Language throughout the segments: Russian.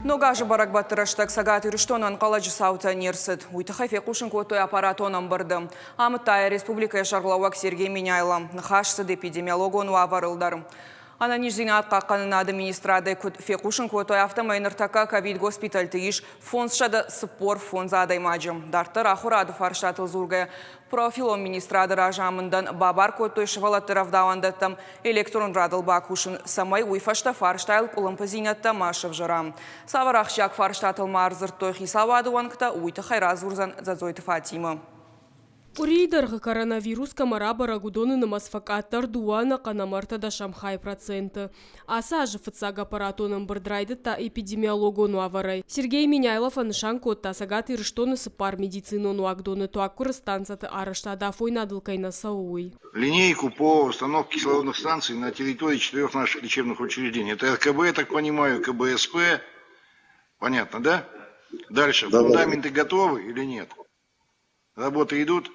Ногажы барак баттыраштак сагат үріштонан қалажы саута нерсід. Уйтыхай фекушын көтой аппаратонан барды. Амытая республика шарлауак Сергей Миняйло. Нахашсыд эпидемиологон аварылдар. Ана нижзинат қаққанын администрады фекушын көтой автомайныртака ковид госпиталь тыйыш фонсшады спор фонза адаймаджым. Дартыр ахурады фарштатыл зургая. Профилон министрады ражамындан бабар көтой шывалаттыравдауандаттым электрон радыл бакушын самай уйфашта фарштайл кулымпазинятта машев жырам. Саварахшак фарштатыл марзыртой хисавады уанкта уйты хайразурзан зазойты Фатима. Урейдарға коронавирус камара барагудоны намасфакаттар дуана қанамарта да шамхай проценты. Аса ажыфыцаг аппаратонын бірдрайды та эпидемиологону аварай. Сергей Миняйлов анышан котта сагат ирыштоны сыпар медицинону агдоны туаккуры станцаты арыштада фойнадылкайна сауой. Линейку по установке кислородных станций на территории 4 наших лечебных учреждений. Это РКБ, я так понимаю, КБСП. Понятно, да? Дальше. Да, фундаменты готовы или нет? Работы идут?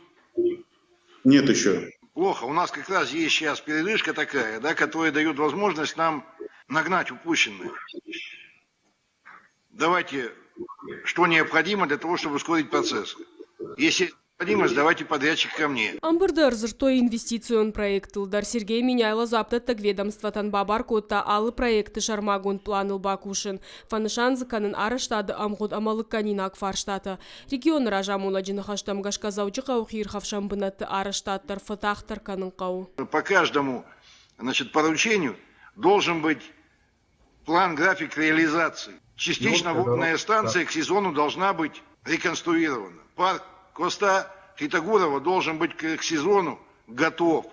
Нет еще. Плохо. У нас как раз есть сейчас передышка такая, да, которая дает возможность нам нагнать упущенное. Давайте, что необходимо для того, чтобы ускорить процесс. Если необходимость, давайте подрядчик ко мне. Амбырдар зыртой инвестицион проектылдар Сергей Миняйло заптаттак ведомствотан бабар котта алы проекты шармагон планыл бакушын. Фанышан зыканын арыштады амгод амалыкканинак фарштаты. Регион ражамула жинахаштам гашказаучы қауқир хавшамбынатты арыштаттар фатахтар канын қау. По каждому, значит, поручению должен быть план, график реализации. Частично водная станция к сезону должна быть реконструирована. Парк Коста Фитогурова должен быть к сезону готов.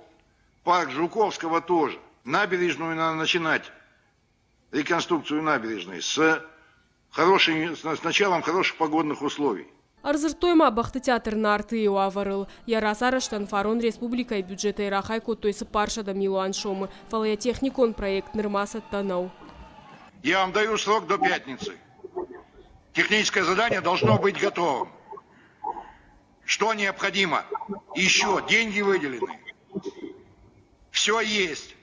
Парк Жуковского тоже. Набережную надо начинать, реконструкцию набережной, с началом хороших погодных условий. Арзыртойма бақты театрна арты аварыл. Ярас арыштан фарон республикай бюджеты рахай коттойсы паршада милуан шомы. Фалая техникон проект нырмаса танау. Я вам даю срок до пятницы. Техническое задание должно быть готовым. Что необходимо? Еще деньги выделены. Все есть.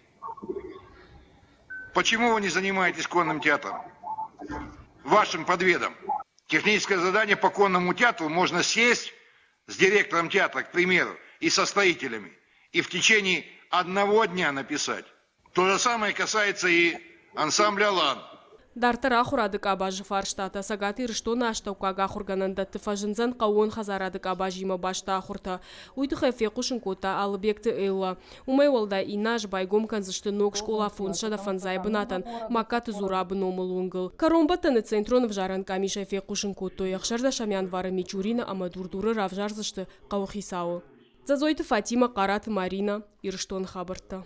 Почему вы не занимаетесь конным театром? Вашим подведом. Техническое задание по конному театру можно сесть с директором театра, к примеру, и со строителями. И в течение 1 дня написать. То же самое касается и ансамбля «Алан». Дартара хурадык абажы фарштата сагаты ирыштона аштаукага хургананда тыфажынзан қауын хазарадык абажима башта ахурта. Уйты фекушын кота алыбекті элла. Умай олда инаж байгом канзышты ног школа фуншада фанзай бынатан макаты зурабын омылунгыл. Каромбаттаны центрон вжаран камиша фекушын кото яхшарда шамян вары мичурина амадурдуры равжарзышты қауқисау. Зазойты Фатима Карат Марина ирыштон хабарта.